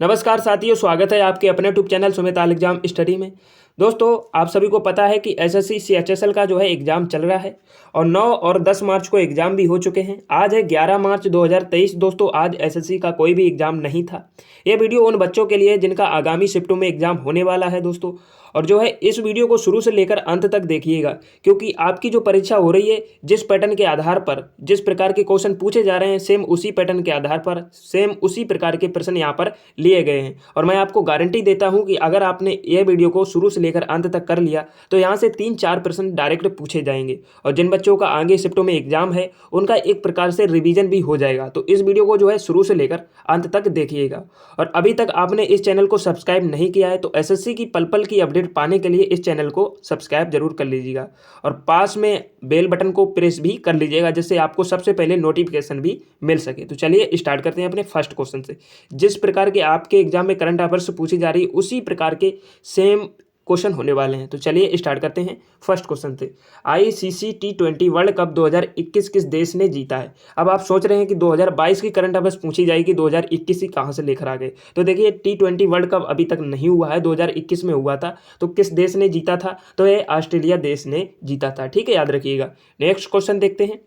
नमस्कार साथियों, स्वागत है आपके अपने यूट्यूब चैनल सुमित आल एग्जाम स्टडी में। दोस्तों, आप सभी को पता है कि एसएससी सीएचएसएल का जो है एग्ज़ाम चल रहा है और 9 और 10 मार्च को एग्ज़ाम भी हो चुके हैं। आज है 11 मार्च 2023। दोस्तों, आज एसएससी का कोई भी एग्ज़ाम नहीं था। ये वीडियो उन बच्चों के लिए जिनका आगामी शिफ्टों में एग्ज़ाम होने वाला है दोस्तों। और जो है इस वीडियो को शुरू से लेकर अंत तक देखिएगा, क्योंकि आपकी जो परीक्षा हो रही है, जिस पैटर्न के आधार पर जिस प्रकार के क्वेश्चन पूछे जा रहे हैं, सेम उसी पैटर्न के आधार पर सेम उसी प्रकार के प्रश्न यहाँ पर लिए गए हैं। और मैं आपको गारंटी देता हूँ कि अगर आपने ये वीडियो को शुरू से लेकर अंत तक कर लिया तो यहाँ से 3-4 प्रश्न डायरेक्ट पूछे जाएंगे। और जिन बच्चों का आगे शिफ्टों में एग्जाम है, उनका एक प्रकार से रिवीजन भी हो जाएगा। तो इस वीडियो को जो है शुरू से लेकर अंत तक देखिएगा। और अभी तक आपने इस चैनल को सब्सक्राइब नहीं किया है तो एसएससी की पल पल की अपडेट पाने के लिए इस चैनल को सब्सक्राइब जरूर कर लीजिएगा और पास में बेल बटन को प्रेस भी कर लीजिएगा, जिससे आपको सबसे पहले नोटिफिकेशन भी मिल सके। तो चलिए स्टार्ट करते हैं अपने फर्स्ट क्वेश्चन से। जिस प्रकार के आपके एग्जाम में करंट अफेयर्स पूछी जा रही है, उसी प्रकार के सेम क्वेश्चन होने वाले हैं। तो चलिए स्टार्ट करते हैं फर्स्ट क्वेश्चन से। आईसीसी T20 वर्ल्ड कप 2021 किस देश ने जीता है? अब आप सोच रहे हैं कि 2022 की करंट अफेयर्स पूछी जाएगी, 2021 की कहाँ से लेकर आ गए? तो देखिए, T20 वर्ल्ड कप अभी तक नहीं हुआ है, 2021 में हुआ था। तो किस देश ने जीता था? तो ये ऑस्ट्रेलिया देश ने जीता था। ठीक है, याद रखिएगा। नेक्स्ट क्वेश्चन देखते हैं।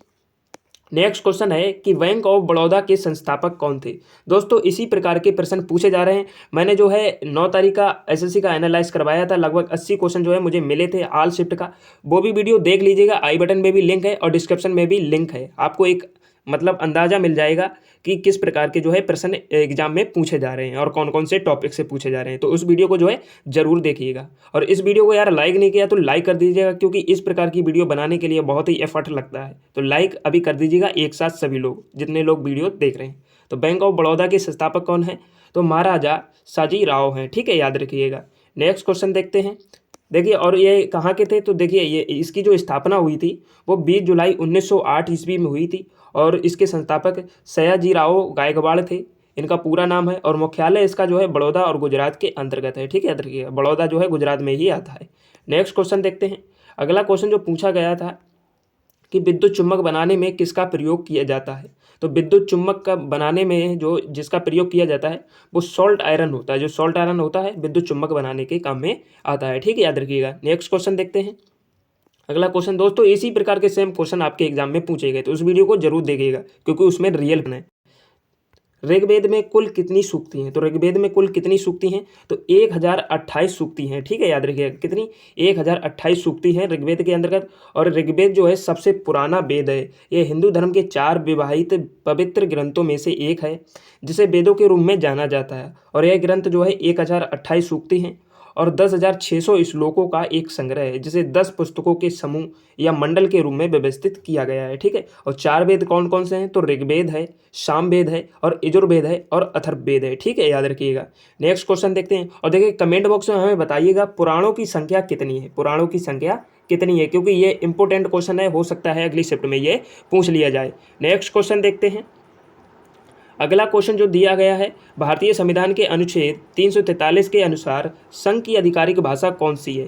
नेक्स्ट क्वेश्चन है कि बैंक ऑफ बड़ौदा के संस्थापक कौन थे? दोस्तों, इसी प्रकार के प्रश्न पूछे जा रहे हैं। मैंने जो है 9 तारीख का एसएससी का एनालाइज करवाया था, लगभग 80 क्वेश्चन जो है मुझे मिले थे ऑल शिफ्ट का। वो भी वीडियो देख लीजिएगा, आई बटन में भी लिंक है और डिस्क्रिप्शन में भी लिंक है। आपको एक अंदाजा मिल जाएगा कि किस प्रकार के जो है प्रश्न एग्जाम में पूछे जा रहे हैं और कौन कौन से टॉपिक से पूछे जा रहे हैं। तो उस वीडियो को जो है जरूर देखिएगा। और इस वीडियो को यार लाइक नहीं किया तो लाइक कर दीजिएगा, क्योंकि इस प्रकार की वीडियो बनाने के लिए बहुत ही एफर्ट लगता है। तो लाइक अभी कर दीजिएगा एक साथ सभी लोग, जितने लोग वीडियो देख रहे हैं। तो बैंक ऑफ बड़ौदा के संस्थापक कौन है? तो महाराजा साजी राव हैं। ठीक है, याद रखिएगा। नेक्स्ट क्वेश्चन देखते हैं। देखिए, और ये कहाँ के थे? तो देखिए, ये इसकी जो स्थापना हुई थी वो 20 जुलाई 1908 ईस्वी में हुई थी और इसके संस्थापक सयाजीराव गायकवाड़ थे। इनका पूरा नाम है और मुख्यालय इसका जो है बड़ौदा और गुजरात के अंतर्गत है। ठीक है, याद रखिएगा, बड़ौदा जो है गुजरात में ही आता है। नेक्स्ट क्वेश्चन देखते हैं। अगला क्वेश्चन जो पूछा गया था कि विद्युत चुम्बक बनाने में किसका प्रयोग किया जाता है? तो विद्युत चुम्बक का बनाने में जो जिसका प्रयोग किया जाता है वो सॉल्ट आयरन होता है। जो सॉल्ट आयरन होता है विद्युत चुम्बक बनाने के काम में आता है। ठीक है, याद रखिएगा। नेक्स्ट क्वेश्चन देखते हैं। अगला क्वेश्चन दोस्तों, इसी प्रकार के सेम क्वेश्चन आपके एग्जाम में पूछे गए, तो उस वीडियो को जरूर देखिएगा, क्योंकि उसमें रियल है। ऋग्वेद में कुल कितनी सूक्ति हैं? तो ऋग्वेद में कुल कितनी सूक्ति हैं? तो 1028 सूक्ति हैं। ठीक है, याद रखिएगा, कितनी? 1028 सूक्ति हैं ऋग्वेद के अंतर्गत। और ऋग्वेद जो है सबसे पुराना वेद है। ये हिंदू धर्म के 4 विवाहित पवित्र ग्रंथों में से एक है, जिसे वेदों के रूप में जाना जाता है। और यह ग्रंथ जो है 1028 सूक्ति हैं और 10,600 श्लोकों का एक संग्रह है, जिसे 10 पुस्तकों के समूह या मंडल के रूप में व्यवस्थित किया गया है। ठीक है, और 4 वेद कौन कौन से हैं? तो ऋग्वेद है, सामवेद है और यजुर्वेद है और अथर्ववेद है। ठीक है, याद रखिएगा। नेक्स्ट क्वेश्चन देखते हैं। और देखिए, कमेंट बॉक्स में हमें बताइएगा पुराणों की संख्या कितनी है? पुराणों की संख्या कितनी है, क्योंकि ये इंपॉर्टेंट क्वेश्चन है, हो सकता है अगली शिफ्ट में ये पूछ लिया जाए। नेक्स्ट क्वेश्चन देखते हैं। अगला क्वेश्चन जो दिया गया है, भारतीय संविधान के अनुच्छेद 343 के अनुसार संघ की आधिकारिक भाषा कौन सी है?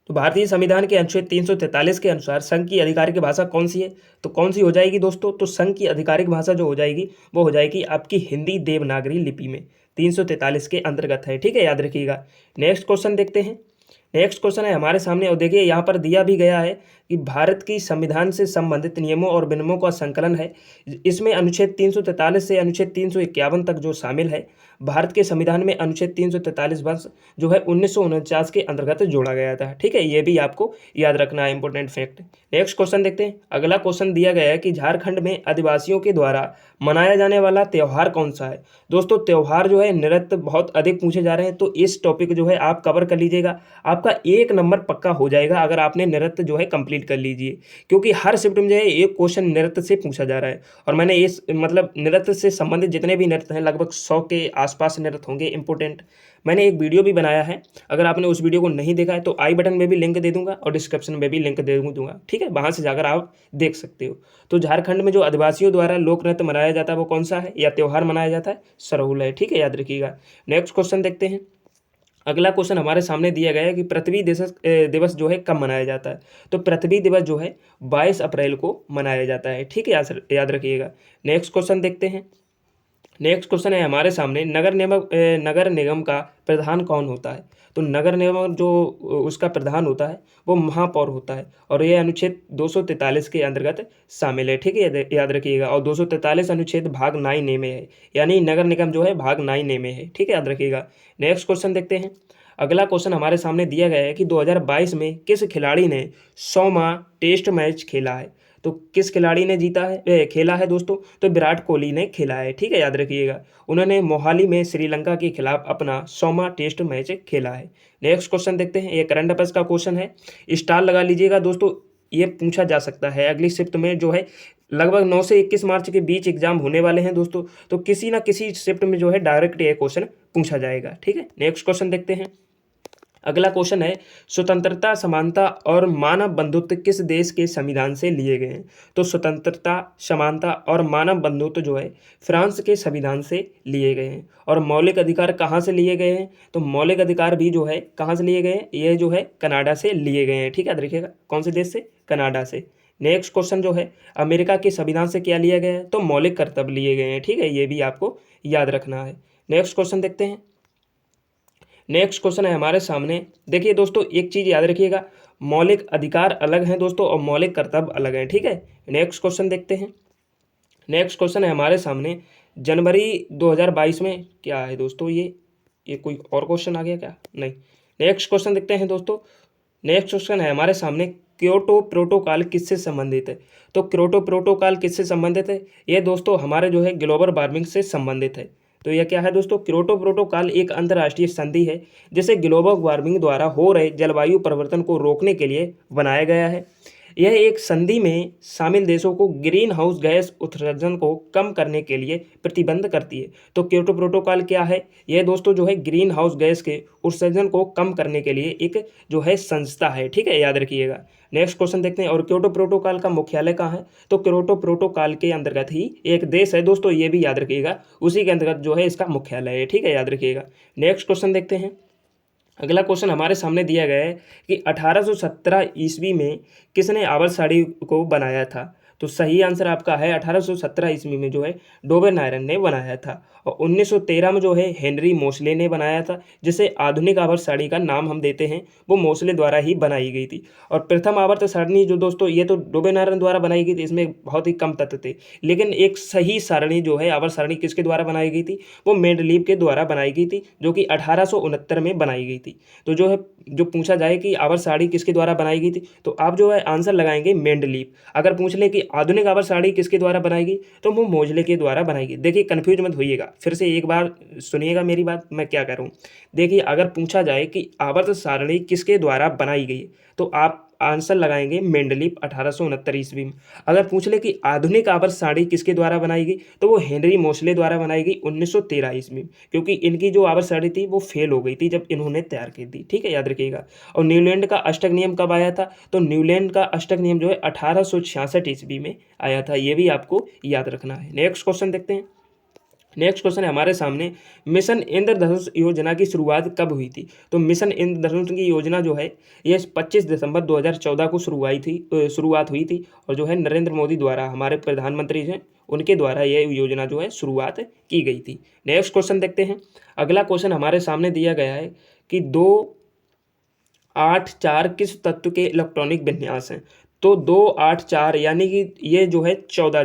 तो भारतीय संविधान के अनुच्छेद 343 के अनुसार संघ की आधिकारिक भाषा कौन सी है? तो कौन सी हो जाएगी दोस्तों? तो संघ की आधिकारिक भाषा जो हो जाएगी वो हो जाएगी आपकी हिंदी देवनागरी लिपि में, 343 के अंतर्गत है। ठीक है, याद रखिएगा। नेक्स्ट क्वेश्चन देखते हैं। नेक्स्ट क्वेश्चन है हमारे सामने, और देखिए यहाँ पर दिया भी गया है कि भारत की संविधान से संबंधित नियमों और विनियमों का संकलन है। इसमें अनुच्छेद 343 से अनुच्छेद 351 तक जो शामिल है। भारत के संविधान में अनुच्छेद 343 वर्ष जो है 1949 के अंतर्गत जोड़ा गया था। ठीक है, ये भी आपको याद रखना है, इंपॉर्टेंट फैक्ट। नेक्स्ट क्वेश्चन देखते हैं। अगला क्वेश्चन दिया गया है कि झारखंड में आदिवासियों के द्वारा मनाया जाने वाला त्यौहार कौन सा है? दोस्तों, त्यौहार जो है नृत्य बहुत अधिक पूछे जा रहे हैं, तो इस टॉपिक जो है आप कवर कर लीजिएगा। आपका 1 नंबर पक्का हो जाएगा अगर आपने नृत्य जो है कंप्लीट कर लीजिए, क्योंकि हर शिफ्ट में जो है एक क्वेश्चन नृत्य से पूछा जा रहा है। और मैंने इस नृत्य से संबंधित जितने भी नृत्य हैं, लगभग 100 के आसपास नृत्य होंगे इंपॉर्टेंट। मैंने एक वीडियो भी बनाया है, अगर आपने उस वीडियो को नहीं देखा है तो आई बटन में भी लिंक दे दूंगा और डिस्क्रिप्शन में भी लिंक दे दूंगा। ठीक है, वहां से जाकर आप देख सकते हो। तो झारखंड में जो आदिवासियों द्वारा लोक नृत्य मनाया जाता है वो कौन सा है, या त्यौहार मनाया जाता है? सरहुल है। ठीक है, याद रखिएगा। नेक्स्ट क्वेश्चन देखते हैं। अगला क्वेश्चन हमारे सामने दिया गया है कि पृथ्वी दिवस जो है कब मनाया जाता है। तो पृथ्वी दिवस जो है 22 अप्रैल को मनाया जाता है। ठीक है, याद रखिएगा। नेक्स्ट क्वेश्चन देखते हैं। नेक्स्ट क्वेश्चन है हमारे सामने, नगर निगम का प्रधान कौन होता है। तो नगर निगम जो उसका प्रधान होता है वो महापौर होता है, और ये अनुच्छेद 243 के अंतर्गत शामिल है। ठीक है, याद रखिएगा। और 243 अनुच्छेद भाग 9 ए में है, यानी नगर निगम जो है भाग 9 ए में है। ठीक है, याद रखिएगा। नेक्स्ट क्वेश्चन देखते हैं। अगला क्वेश्चन हमारे सामने दिया गया है कि 2022 में किस खिलाड़ी ने 100वां टेस्ट मैच खेला है। तो किस खिलाड़ी ने खेला है दोस्तों। तो विराट कोहली ने खेला है। ठीक है, याद रखिएगा। उन्होंने मोहाली में श्रीलंका के खिलाफ अपना 100वां टेस्ट मैच खेला है। नेक्स्ट क्वेश्चन देखते हैं। ये करंट अफेयर्स का क्वेश्चन है, स्टार लगा लीजिएगा दोस्तों। ये पूछा जा सकता है अगली शिफ्ट में जो है, लगभग 9 से 21 मार्च के बीच एग्जाम होने वाले हैं दोस्तों। तो किसी ना किसी शिफ्ट में जो है डायरेक्ट ये क्वेश्चन पूछा जाएगा। ठीक है, नेक्स्ट क्वेश्चन देखते हैं। अगला क्वेश्चन है, स्वतंत्रता, समानता और मानव बंधुत्व किस देश के संविधान से लिए गए हैं। तो स्वतंत्रता, समानता और मानव बंधुत्व जो है फ्रांस के संविधान से लिए गए हैं। और मौलिक अधिकार कहाँ से लिए गए हैं। तो मौलिक अधिकार भी जो है कहाँ से लिए गए हैं, ये जो है कनाडा से लिए गए हैं। ठीक है, देखिएगा कौन से देश से, कनाडा से। नेक्स्ट क्वेश्चन जो है, अमेरिका के संविधान से क्या लिया गया है। तो मौलिक कर्तव्य लिए गए हैं। ठीक है, ये भी आपको याद रखना है। नेक्स्ट क्वेश्चन देखते हैं। नेक्स्ट क्वेश्चन है हमारे सामने, देखिए दोस्तों एक चीज़ याद रखिएगा, मौलिक अधिकार अलग हैं दोस्तों और मौलिक कर्तव्य अलग हैं। ठीक है, नेक्स्ट क्वेश्चन देखते हैं। नेक्स्ट क्वेश्चन है हमारे सामने, जनवरी 2022 में क्या है दोस्तों, ये कोई और क्वेश्चन आ गया क्या, नहीं। नेक्स्ट क्वेश्चन देखते हैं दोस्तों। नेक्स्ट क्वेश्चन है हमारे सामने, क्योटो प्रोटोकॉल किससे संबंधित है। तो क्योटो प्रोटोकॉल किससे संबंधित है, ये दोस्तों हमारे जो है ग्लोबल वार्मिंग से संबंधित है। तो यह क्या है दोस्तों, क्योटो प्रोटोकॉल एक अंतर्राष्ट्रीय संधि है जिसे ग्लोबल वार्मिंग द्वारा हो रहे जलवायु परिवर्तन को रोकने के लिए बनाया गया है। यह एक संधि में शामिल देशों को ग्रीन हाउस गैस उत्सर्जन को कम करने के लिए प्रतिबंध करती है। तो क्योटो प्रोटोकॉल क्या है, यह दोस्तों जो है ग्रीन हाउस गैस के उत्सर्जन को कम करने के लिए एक जो है संस्था है। ठीक है, याद रखिएगा। नेक्स्ट क्वेश्चन देखते हैं, और क्योटो प्रोटोकॉल का मुख्यालय कहाँ है। तो क्योटो प्रोटोकॉल के अंतर्गत ही एक देश है दोस्तों, ये भी याद रखिएगा, उसी के अंतर्गत जो है इसका मुख्यालय है। ठीक है, याद रखिएगा। नेक्स्ट क्वेश्चन देखते हैं। अगला क्वेश्चन हमारे सामने दिया गया है कि 1817 ईस्वी में किसने आवर्त साड़ी को बनाया था। तो सही आंसर आपका है 1817 ईस्वी में जो है डोबेन आयरन ने बनाया था। और 1913 में जो है हेनरी मोसले ने बनाया था, जिसे आधुनिक आवर्त सारणी का नाम हम देते हैं, वो मोसले द्वारा ही बनाई गई थी। और प्रथम आवर्त सारणी जो दोस्तों, ये तो डोबेन आयरन द्वारा बनाई गई थी, इसमें बहुत ही कम तत्व थे। लेकिन एक सही सारणी जो है आवर्त सारणी किसके द्वारा बनाई गई थी, वो मेंडलीव के द्वारा बनाई गई थी, जो कि 1869 में बनाई गई थी। तो जो पूछा जाए कि आवर्त सारणी किसके द्वारा बनाई गई थी, तो आप जो है आंसर लगाएंगे मेंडलीव। अगर पूछ ले कि आधुनिक आवर्त सारणी किसके द्वारा बनाई गई, तो वो मोजले के द्वारा बनाई गई। देखिए कंफ्यूज मत होइएगा, फिर से एक बार सुनिएगा मेरी बात, मैं क्या कह रहा हूँ। देखिए अगर पूछा जाए कि आवर्त सारणी किसके द्वारा बनाई गई, तो आप आंसर लगाएंगे मेंडलीव 1869 ईस्वी में। अगर पूछ ले कि आधुनिक आवर्त सारणी किसके द्वारा बनाई गई, तो वो हेनरी मोसले द्वारा बनाई गई 1913 ईस्वी में, क्योंकि इनकी जो आवर्त सारणी थी वो फेल हो गई थी जब इन्होंने तैयार की थी। ठीक है, याद रखिएगा। और न्यूलैंड का अष्टक नियम कब आया था, तो न्यूलैंड का अष्टक नियम जो है 1866 ईस्वी में आया था, ये भी आपको याद रखना है। नेक्स्ट क्वेश्चन देखते हैं। नेक्स्ट क्वेश्चन है हमारे सामने, मिशन इंद्रधनुष योजना की शुरुआत कब हुई थी। तो मिशन इंद्रधनुष की योजना जो है ये 25 दिसंबर 2014 को शुरुआत हुई थी, और जो है नरेंद्र मोदी द्वारा, हमारे प्रधानमंत्री हैं, उनके द्वारा यह योजना जो है शुरुआत की गई थी। नेक्स्ट क्वेश्चन देखते हैं। अगला क्वेश्चन हमारे सामने दिया गया है कि 284 किस तत्व के इलेक्ट्रॉनिक विन्यास हैं। तो 284 यानी कि ये जो है 14,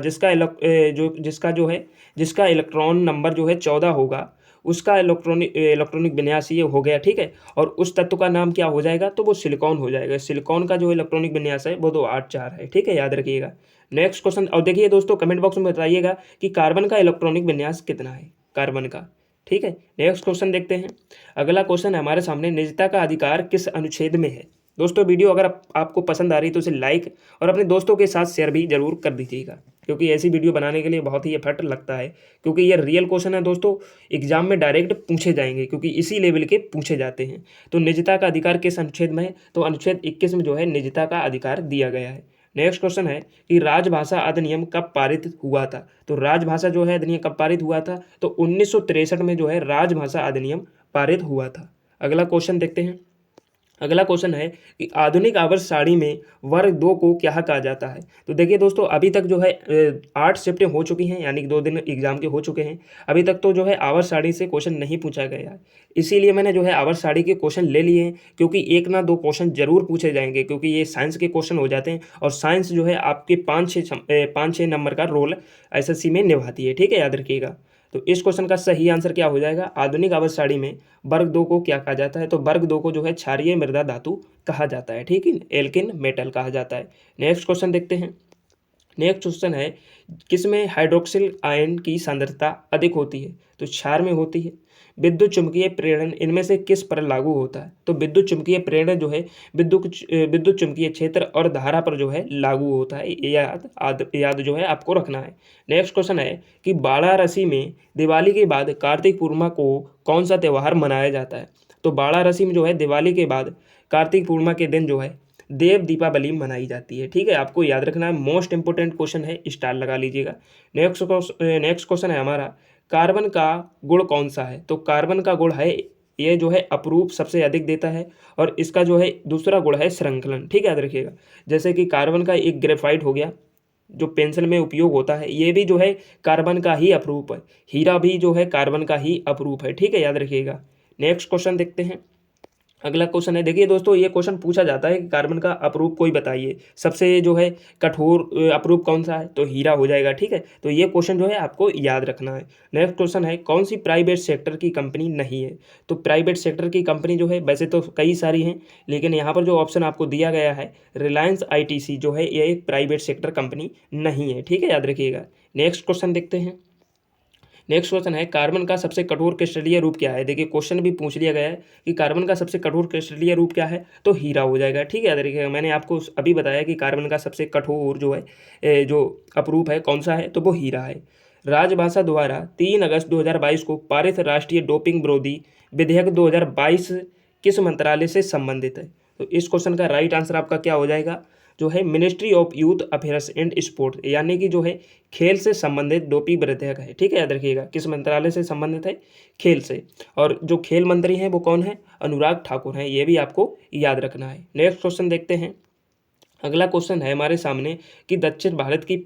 जिसका इलेक्ट्रॉन नंबर जो है 14 होगा, उसका इलेक्ट्रॉनिक विन्यास ये हो गया। ठीक है, और उस तत्व का नाम क्या हो जाएगा, तो वो सिलिकॉन हो जाएगा। सिलिकॉन का जो इलेक्ट्रॉनिक विन्यास है वो 284 है। ठीक है, याद रखिएगा। नेक्स्ट क्वेश्चन, और देखिए दोस्तों कमेंट बॉक्स में बताइएगा कि कार्बन का इलेक्ट्रॉनिक विन्यास कितना है, कार्बन का। ठीक है, नेक्स्ट क्वेश्चन देखते हैं। अगला क्वेश्चन है हमारे सामने, निजता का अधिकार किस अनुच्छेद में है। दोस्तों वीडियो अगर आपको पसंद आ रही है तो इसे लाइक और अपने दोस्तों के साथ शेयर भी जरूर कर दीजिएगा, क्योंकि ऐसी वीडियो बनाने के लिए बहुत ही एफर्ट लगता है, क्योंकि ये रियल क्वेश्चन है दोस्तों, एग्जाम में डायरेक्ट पूछे जाएंगे, क्योंकि इसी लेवल के पूछे जाते हैं। तो निजता का अधिकार किस अनुच्छेद में है, तो अनुच्छेद 21 में जो है निजता का अधिकार दिया गया है। नेक्स्ट क्वेश्चन है कि राजभाषा अधिनियम कब पारित हुआ था। तो राजभाषा जो है अधिनियम कब पारित हुआ था, तो 1963 में जो है राजभाषा अधिनियम पारित हुआ था। अगला क्वेश्चन देखते हैं। अगला क्वेश्चन है कि आधुनिक आवर्त सारणी में वर्ग 2 को क्या कहा जाता है। तो देखिए दोस्तों, अभी तक जो है 8 शिफ्टें हो चुकी हैं, यानी कि 2 दिन एग्जाम के हो चुके हैं। अभी तक तो जो है आवर्त सारणी से क्वेश्चन नहीं पूछा गया है, इसीलिए मैंने जो है आवर्त सारणी के क्वेश्चन ले लिए हैं, क्योंकि एक ना दो क्वेश्चन जरूर पूछे जाएंगे, क्योंकि ये साइंस के क्वेश्चन हो जाते हैं और साइंस जो है आपके 5-6 नंबर का रोल एसएससी में निभाती है। ठीक है, याद रखिएगा। तो इस क्वेश्चन का सही आंसर क्या हो जाएगा, आधुनिक आवर्त सारणी में वर्ग 2 को क्या कहा जाता है। तो वर्ग 2 को जो है क्षारीय मृदा धातु कहा जाता है। ठीक है, एल्किन मेटल कहा जाता है। नेक्स्ट क्वेश्चन देखते हैं। नेक्स्ट क्वेश्चन है, किसमें हाइड्रोक्सिल आयन की सांद्रता अधिक होती है। तो क्षार में होती है। विद्युत चुम्बकीय प्रेरण इनमें से किस पर लागू होता है। तो विद्युत चुम्बकीय प्रेरण जो है विद्युत चुम्बकीय क्षेत्र और धारा पर जो है लागू होता है। याद जो है आपको रखना है। नेक्स्ट क्वेश्चन है कि वाराणसी में दिवाली के बाद कार्तिक पूर्णिमा को कौन सा त्यौहार मनाया जाता है। तो वाराणसी में जो है दिवाली के बाद कार्तिक पूर्णिमा के दिन जो है देव दीपावली मनाई जाती है। ठीक है, आपको याद रखना है, मोस्ट इंपोर्टेंट क्वेश्चन है, स्टार लगा लीजिएगा। नेक्स्ट क्वेश्चन है हमारा, कार्बन का गुण कौन सा है। तो कार्बन का गुण है, ये जो है अपरूप सबसे अधिक देता है, और इसका जो है दूसरा गुण है श्रृंखलन। ठीक है, याद रखिएगा। जैसे कि कार्बन का एक ग्रेफाइट हो गया, जो पेंसिल में उपयोग होता है, ये भी जो है कार्बन का ही अपरूप है। हीरा भी जो है कार्बन का ही अपरूप है। ठीक है, याद रखिएगा। नेक्स्ट क्वेश्चन देखते हैं। अगला क्वेश्चन है, देखिए दोस्तों, ये क्वेश्चन पूछा जाता है कि कार्बन का अपरूप कोई बताइए, सबसे जो है कठोर अपरूप कौन सा है। तो हीरा हो जाएगा। ठीक है, तो ये क्वेश्चन जो है आपको याद रखना है। नेक्स्ट क्वेश्चन है, कौन सी प्राइवेट सेक्टर की कंपनी नहीं है। तो प्राइवेट सेक्टर की कंपनी जो है वैसे तो कई सारी हैं, लेकिन यहाँ पर जो ऑप्शन आपको दिया गया है रिलायंस आईटीसी जो है, ये एक प्राइवेट सेक्टर कंपनी नहीं है। ठीक है, याद रखिएगा। नेक्स्ट क्वेश्चन देखते हैं। नेक्स्ट क्वेश्चन है, कार्बन का सबसे कठोर क्रिस्टलीय रूप क्या है। देखिए क्वेश्चन भी पूछ लिया गया है कि कार्बन का सबसे कठोर क्रिस्टलीय रूप क्या है। तो हीरा हो जाएगा। ठीक है, याद रखिएगा। मैंने आपको अभी बताया कि कार्बन का सबसे कठोर जो है जो अपरूप है कौन सा है, तो वो हीरा है। राजभाषा द्वारा 3 अगस्त 2022 को पारित राष्ट्रीय डोपिंग विरोधी विधेयक 2022 किस मंत्रालय से संबंधित है। तो इस क्वेश्चन का राइट आंसर आपका क्या हो जाएगा, जो है ministry of youth affairs and sport, यानी कि जो है खेल से संबंधित डोपिंग विधेयक है। ठीक है, याद रखिएगा। किस मंत्रालय से संबंधित है, खेल से। और जो खेल मंत्री हैं वो कौन है, अनुराग ठाकुर हैं, ये भी आपको याद रखना है। नेक्स्ट क्वेश्चन देखते हैं। अगला क्वेश्चन है हमारे सामने कि दक्षिण भारत की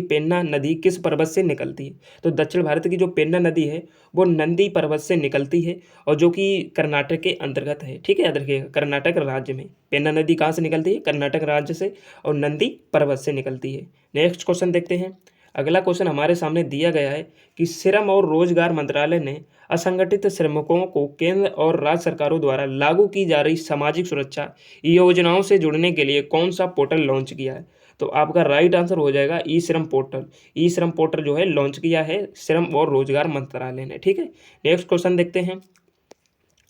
पेन्ना नदी किस पर्वत से निकलती है। तो दक्षिण भारत की जो पेन्ना नदी है वो नंदी पर्वत से निकलती है, और जो कि कर्नाटक के अंतर्गत है। ठीक है, याद रखिएगा। कर्नाटक राज्य में पेन्ना नदी कहाँ से निकलती है, कर्नाटक राज्य से, और नंदी पर्वत से निकलती है। नेक्स्ट क्वेश्चन देखते हैं। अगला क्वेश्चन हमारे सामने दिया गया है कि श्रम और रोजगार मंत्रालय ने असंगठित श्रमिकों को केंद्र और राज्य सरकारों द्वारा लागू की जा रही सामाजिक सुरक्षा योजनाओं से जुड़ने के लिए कौन सा पोर्टल लॉन्च किया है। तो आपका राइट आंसर हो जाएगा ई श्रम पोर्टल। ई श्रम पोर्टल जो है लॉन्च किया है श्रम और रोजगार मंत्रालय ने। ठीक है, नेक्स्ट क्वेश्चन देखते हैं।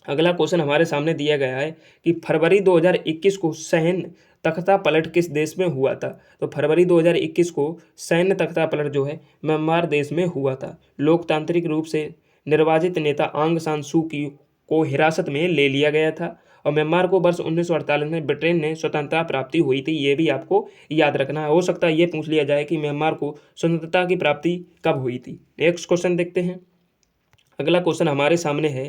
अगला क्वेश्चन हमारे सामने दिया गया है कि फरवरी 2021 को सैन्य तख्ता पलट किस देश में हुआ था। तो फरवरी 2021 को सैन्य तख्ता पलट जो है म्यांमार देश में हुआ था। लोकतांत्रिक रूप से निर्वाचित नेता आंग सान सू की को हिरासत में ले लिया गया था, और म्यांमार को वर्ष 1948 में ब्रिटेन ने स्वतंत्रता प्राप्ति हुई थी। ये भी आपको याद रखना है, हो सकता है ये पूछ लिया जाए कि म्यांमार को स्वतंत्रता की प्राप्ति कब हुई थी। नेक्स्ट क्वेश्चन देखते हैं। अगला क्वेश्चन हमारे सामने है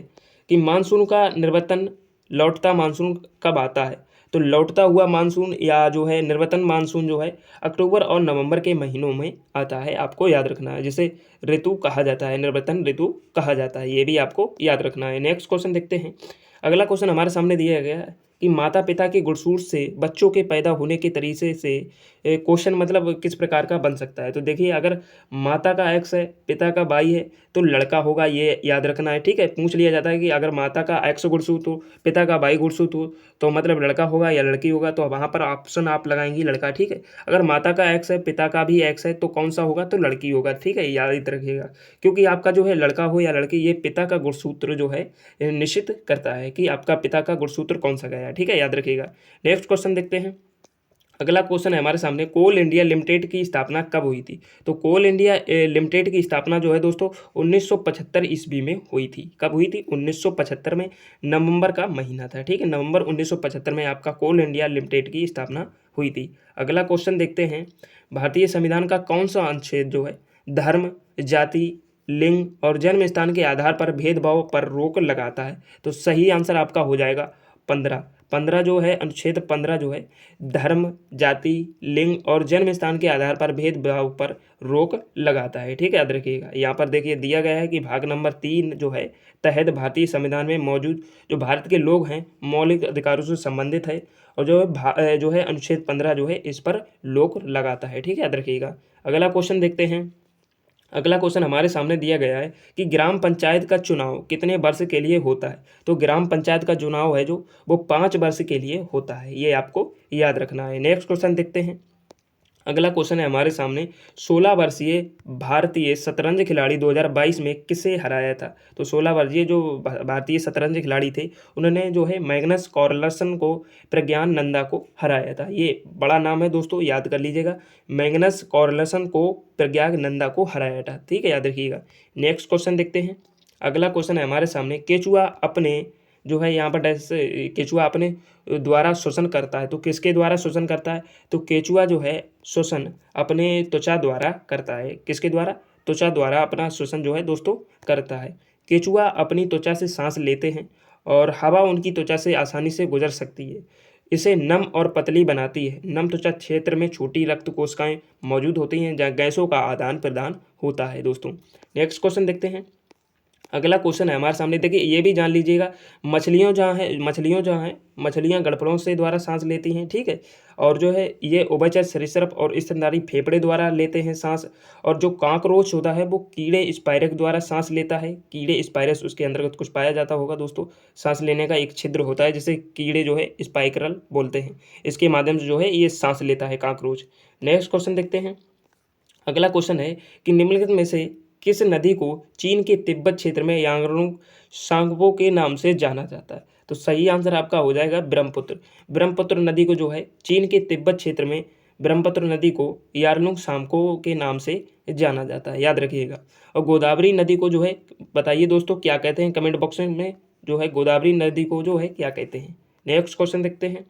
कि मानसून का निर्वतन लौटता मानसून कब आता है। तो लौटता हुआ मानसून या जो है निर्वतन मानसून जो है अक्टूबर और नवंबर के महीनों में आता है, आपको याद रखना है, जिसे ऋतु कहा जाता है, निर्वतन ऋतु कहा जाता है, ये भी आपको याद रखना है। नेक्स्ट क्वेश्चन देखते हैं। अगला क्वेश्चन हमारे सामने दिया गया है कि माता पिता के गुणसूत्र से बच्चों के पैदा होने के तरीके से क्वेश्चन मतलब किस प्रकार का बन सकता है। तो देखिए, अगर माता का एक्स है पिता का वाई है तो लड़का होगा, ये याद रखना है। ठीक है, पूछ लिया जाता है कि अगर माता का एक्स गुणसूत्र हो पिता का वाई गुणसूत्र हो तो मतलब लड़का होगा या लड़की होगा, तो वहाँ पर ऑप्शन आप लगाएंगी लड़का। ठीक है, अगर माता का एक्स है पिता का भी एक्स है तो कौन सा होगा, तो लड़की होगा। ठीक है, याद रखिएगा, क्योंकि आपका जो है लड़का हो या लड़की, ये पिता का गुणसूत्र जो है निश्चित करता है कि आपका पिता का गुणसूत्र कौन सा गया है। ठीक है, याद रखिएगा। नेक्स्ट क्वेश्चन देखते हैं। अगला क्वेश्चन है हमारे सामने, कोल इंडिया लिमिटेड की स्थापना कब हुई थी। तो कोल इंडिया लिमिटेड की स्थापना जो है दोस्तों 1975 ईस्वी में हुई थी। कब हुई थी, 1975 में, नवंबर का महीना था। ठीक है, नवंबर 1975 में आपका कोल इंडिया लिमिटेड की स्थापना हुई थी। अगला क्वेश्चन देखते हैं। भारतीय संविधान का कौन सा अनुच्छेद जो है धर्म, जाति, लिंग और जन्म स्थान के आधार पर भेदभाव पर रोक लगाता है। तो सही आंसर आपका हो जाएगा 15। 15 जो है, अनुच्छेद 15 जो है धर्म, जाति, लिंग और जन्म स्थान के आधार पर भेदभाव पर रोक लगाता है। ठीक है, याद रखिएगा। यहाँ पर देखिए दिया गया है कि भाग नंबर 3 जो है तहत भारतीय संविधान में मौजूद जो भारत के लोग हैं मौलिक अधिकारों से संबंधित है, और जो है अनुच्छेद 15 जो है इस पर रोक लगाता है। ठीक है, याद रखिएगा। अगला क्वेश्चन देखते हैं। अगला क्वेश्चन हमारे सामने दिया गया है कि ग्राम पंचायत का चुनाव कितने वर्ष के लिए होता है। तो ग्राम पंचायत का चुनाव है जो वो 5 वर्ष के लिए होता है, ये आपको याद रखना है। नेक्स्ट क्वेश्चन देखते हैं। अगला क्वेश्चन है हमारे सामने, 16 वर्षीय भारतीय शतरंज खिलाड़ी 2022 में किसे हराया था। तो 16 वर्षीय जो भारतीय शतरंज खिलाड़ी थे उन्होंने जो है मैग्नस कार्लसन को प्रज्ञान नंदा को हराया था। ये बड़ा नाम है दोस्तों, याद कर लीजिएगा। मैग्नस कार्लसन को प्रज्ञान नंदा को हराया था। ठीक है, याद रखिएगा। नेक्स्ट क्वेश्चन देखते हैं। अगला क्वेश्चन है हमारे सामने, केचुआ अपने जो है यहाँ पर केचुआ अपने द्वारा शोषण करता है। तो किसके द्वारा शोषण करता है। तो केचुआ जो है शोषण अपने त्वचा द्वारा करता है। किसके द्वारा। त्वचा द्वारा अपना शोषण जो है दोस्तों करता है। केचुआ अपनी त्वचा से सांस लेते हैं और हवा उनकी त्वचा से आसानी से गुजर सकती है। इसे नम और पतली बनाती है। नम त्वचा क्षेत्र में छोटी रक्त कोशिकाएं मौजूद होती हैं जहाँ गैसों का आदान प्रदान होता है दोस्तों। नेक्स्ट क्वेश्चन देखते हैं। अगला क्वेश्चन है हमारे सामने, देखिए ये भी जान लीजिएगा। मछलियाँ जहाँ हैं मछलियाँ गड़पड़ों से द्वारा सांस लेती हैं। ठीक है, और जो है ये उभयचर सरीसृप और स्तनधारी फेफड़े द्वारा लेते हैं सांस। और जो काकरोच होता है वो कीड़े स्पाइरक द्वारा सांस लेता है। कीड़े स्पाइरस उसके अंतर्गत कुछ पाया जाता होगा दोस्तों। सांस लेने का एक छिद्र होता है जिसे कीड़े जो है स्पाइकरल बोलते हैं। इसके माध्यम से जो है ये सांस लेता है काकरोच। नेक्स्ट क्वेश्चन देखते हैं। अगला क्वेश्चन है कि निम्नलिखित में से किस नदी को चीन के तिब्बत क्षेत्र में यांगरुंग सांगपो के नाम से जाना जाता है। तो सही आंसर आपका हो जाएगा ब्रह्मपुत्र। ब्रह्मपुत्र नदी को जो है चीन के तिब्बत क्षेत्र में ब्रह्मपुत्र नदी को यारलुंग सांगपो के नाम से जाना जाता है, याद रखिएगा। और गोदावरी नदी को जो है बताइए दोस्तों क्या कहते हैं, कमेंट बॉक्स में जो है गोदावरी नदी को जो है क्या कहते हैं। नेक्स्ट क्वेश्चन देखते हैं।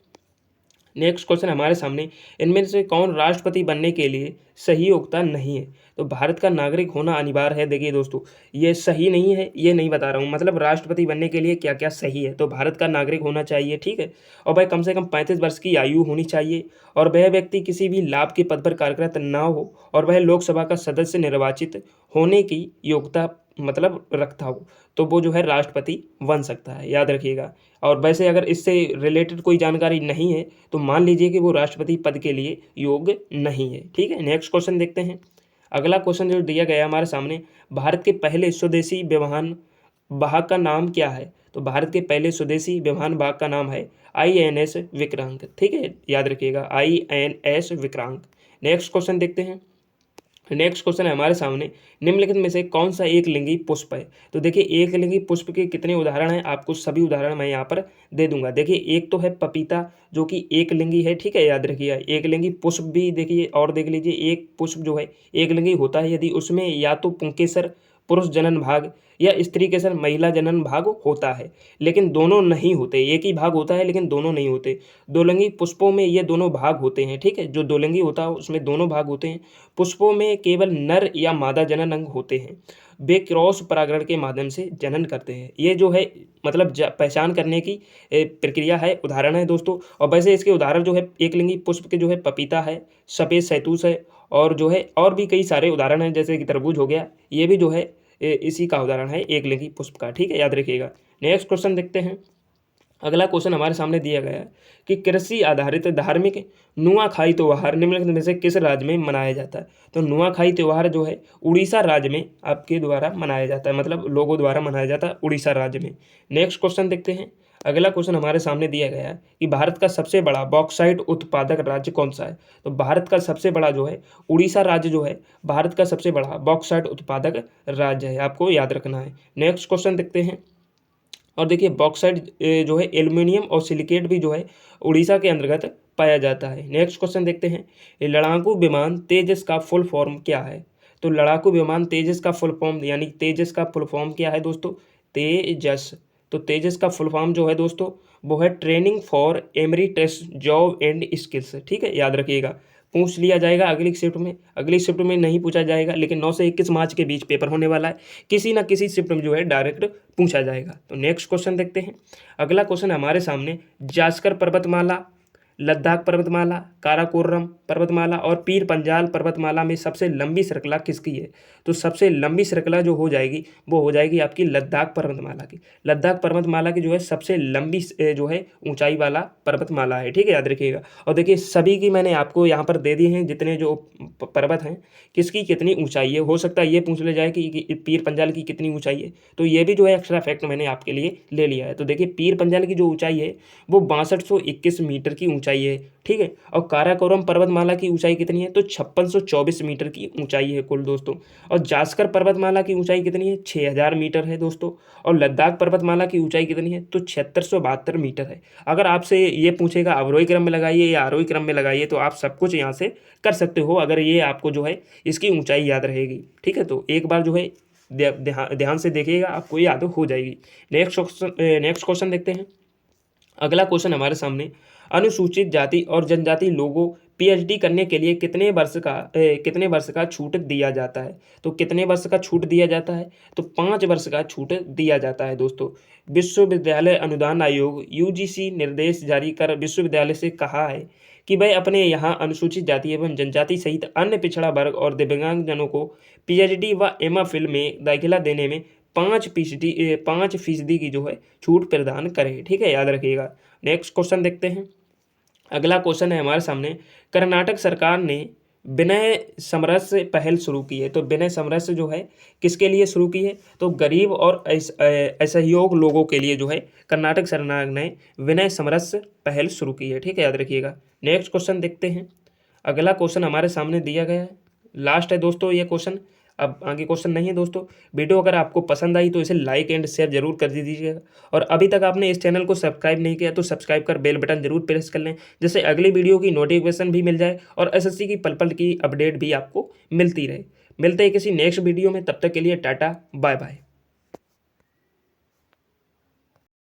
नेक्स्ट क्वेश्चन हमारे सामने, इनमें से कौन राष्ट्रपति बनने के लिए सही योग्यता नहीं है। तो भारत का नागरिक होना अनिवार्य है। देखिए दोस्तों ये सही नहीं है, ये नहीं बता रहा हूँ, मतलब राष्ट्रपति बनने के लिए क्या क्या सही है। तो भारत का नागरिक होना चाहिए। ठीक है, और भाई कम से कम 35 वर्ष की आयु होनी चाहिए, और वह व्यक्ति किसी भी लाभ के पद पर कार्यरत ना हो, और वह लोकसभा का सदस्य निर्वाचित होने की योग्यता मतलब रखता हो, तो वो जो है राष्ट्रपति बन सकता है, याद रखिएगा। और वैसे अगर इससे रिलेटेड कोई जानकारी नहीं है तो मान लीजिए कि वो राष्ट्रपति पद के लिए योग्य नहीं है। ठीक है, नेक्स्ट क्वेश्चन देखते हैं। अगला क्वेश्चन जो दिया गया है हमारे सामने, भारत के पहले स्वदेशी विमान वाहक का नाम क्या है। तो भारत के पहले स्वदेशी विमान वाहक का नाम है INS विक्रांत। ठीक है, याद रखिएगा INS विक्रांत। नेक्स्ट क्वेश्चन देखते हैं। नेक्स्ट क्वेश्चन है हमारे सामने, निम्नलिखित में से कौन सा एक लिंगी पुष्प है। तो देखिए एक लिंगी पुष्प के कितने उदाहरण हैं, आपको सभी उदाहरण मैं यहाँ पर दे दूंगा। देखिए एक तो है पपीता जो कि एक लिंगी है। ठीक है, याद रखिएगा। एक लिंगी पुष्प भी देखिए और देख लीजिए, एक पुष्प जो है एक लिंगी होता है यदि उसमें या तो पुंकेसर पुरुष जनन भाग या स्त्री केसर महिला जनन भाग होता है, लेकिन दोनों नहीं होते। एक ही भाग होता है लेकिन दोनों नहीं होते। दोलिंगी पुष्पों में ये दोनों भाग होते हैं। ठीक है, जो दोलिंगी होता है उसमें दोनों भाग होते हैं। पुष्पों में केवल नर या मादा जनन अंग होते हैं। वे क्रॉस परागण के माध्यम से जनन करते हैं। ये जो है मतलब पहचान करने की प्रक्रिया है, उदाहरण है दोस्तों। और वैसे इसके उदाहरण जो है एक लिंगी पुष्प के जो है पपीता है, सफ़ेद शहतूश है, और जो है और भी कई सारे उदाहरण हैं जैसे कि तरबूज हो गया। ये भी जो है इसी का उदाहरण है एक लिंगी पुष्प का। ठीक है, याद रखिएगा। नेक्स्ट क्वेश्चन देखते हैं। अगला क्वेश्चन हमारे सामने दिया गया है कि कृषि आधारित धार्मिक नुआखाई त्योहार निम्नलिखित में से किस राज्य में मनाया जाता है। तो नुआखाई त्योहार जो है उड़ीसा राज्य में आपके द्वारा मनाया जाता है, मतलब लोगों द्वारा मनाया जाता है उड़ीसा राज्य में। नेक्स्ट क्वेश्चन देखते हैं। अगला क्वेश्चन हमारे सामने दिया गया है कि भारत का सबसे बड़ा बॉक्साइट उत्पादक राज्य कौन सा है। तो भारत का सबसे बड़ा जो है उड़ीसा राज्य जो है भारत का सबसे बड़ा बॉक्साइट उत्पादक राज्य है, आपको याद रखना है। नेक्स्ट क्वेश्चन देखते हैं। और देखिए बॉक्साइट जो है एल्युमिनियम और सिलिकेट भी जो है उड़ीसा के अंतर्गत पाया जाता है। नेक्स्ट क्वेश्चन देखते हैं। लड़ाकू विमान तेजस का फुल फॉर्म क्या है। तो लड़ाकू विमान तेजस का फुल फॉर्म यानी तेजस का फुल फॉर्म क्या है दोस्तों, तेजस। तो तेजस का फुल फॉर्म जो है दोस्तों वो है training for emeritus job and skills. ठीक है, याद रखिएगा। पूछ लिया जाएगा अगली शिफ्ट में नहीं पूछा जाएगा, लेकिन 9 से 21 मार्च के बीच पेपर होने वाला है। किसी ना किसी शिफ्ट में जो है डायरेक्ट पूछा जाएगा। तो नेक्स्ट क्वेश्चन देखते हैं। अगला क्वेश्चन हमारे सामने जास्कर पर्वतमाला, लद्दाख पर्वतमाला, काराकोरम पर्वतमाला और पीर पंजाल पर्वतमाला में सबसे लंबी श्रृंखला किसकी है? तो सबसे लंबी श्रृंखला जो हो जाएगी वो हो जाएगी आपकी लद्दाख पर्वतमाला की। लद्दाख पर्वतमाला की जो है सबसे लंबी जो है ऊंचाई वाला पर्वतमाला है, ठीक है, याद रखिएगा। और देखिए सभी की मैंने आपको यहाँ पर दे दी हैं जितने जो पर्वत हैं किसकी कितनी ऊंचाई है। हो सकता है ये पूछ ले जाए कि पीर पंजाल की कितनी ऊंचाई है, तो ये भी जो है एक्स्ट्रा फैक्ट मैंने आपके लिए ले लिया है। तो देखिए पीर पंजाल की जो ऊंचाई है वो 6221 मीटर की ऊंचाई है, ठीक है। और काराकोरम पर्वतमाला की ऊंचाई कितनी है? तो 5624 मीटर की ऊंचाई है कुल दोस्तों। और जास्कर पर्वतमाला की ऊंचाई कितनी है? 6000 मीटर है दोस्तों। और लद्दाख पर्वतमाला की ऊंचाई कितनी है? तो 7672 मीटर है। अगर आपसे ये पूछेगा अवरोही क्रम में लगाइए या आरोही क्रम में लगाइए तो आप सब कुछ यहाँ से कर सकते हो, अगर ये आपको जो है इसकी ऊंचाई याद रहेगी, ठीक है। तो एक बार जो है ध्यान से देखिएगा, आपको याद हो जाएगी। नेक्स्ट क्वेश्चन देखते हैं। अगला क्वेश्चन हमारे सामने, अनुसूचित जाति और जनजाति लोगों पीएचडी करने के लिए कितने वर्ष का छूट दिया जाता है? तो कितने वर्ष का छूट दिया जाता है? तो 5 वर्ष का छूट दिया जाता है दोस्तों। विश्वविद्यालय अनुदान आयोग यूजीसी निर्देश जारी कर विश्वविद्यालय से कहा है कि वह अपने यहाँ अनुसूचित जाति एवं जनजाति सहित अन्य पिछड़ा वर्ग और दिव्यांगजनों को पीएचडी व एमफिल में दाखिला देने में 5% की जो है छूट प्रदान करे, ठीक है, याद रखिएगा। नेक्स्ट क्वेश्चन देखते हैं। अगला क्वेश्चन है हमारे सामने, कर्नाटक सरकार ने विनय समरस पहल शुरू की है। तो विनय समरस जो है किसके लिए शुरू की है? तो गरीब और असहयोग लोगों के लिए जो है कर्नाटक सरकार ने विनय समरस पहल शुरू की है, ठीक है, याद रखिएगा। नेक्स्ट क्वेश्चन देखते हैं। अगला क्वेश्चन हमारे सामने दिया गया है, लास्ट है दोस्तों ये क्वेश्चन, अब आगे क्वेश्चन नहीं है दोस्तों। वीडियो अगर आपको पसंद आई तो इसे लाइक एंड शेयर जरूर कर दीजिएगा। और अभी तक आपने इस चैनल को सब्सक्राइब नहीं किया तो सब्सक्राइब कर बेल बटन जरूर प्रेस कर लें, जिससे अगली वीडियो की नोटिफिकेशन भी मिल जाए और एसएससी की पल पल की अपडेट भी आपको मिलती रहे। मिलते हैं किसी नेक्स्ट वीडियो में, तब तक के लिए टाटा बाय बाय।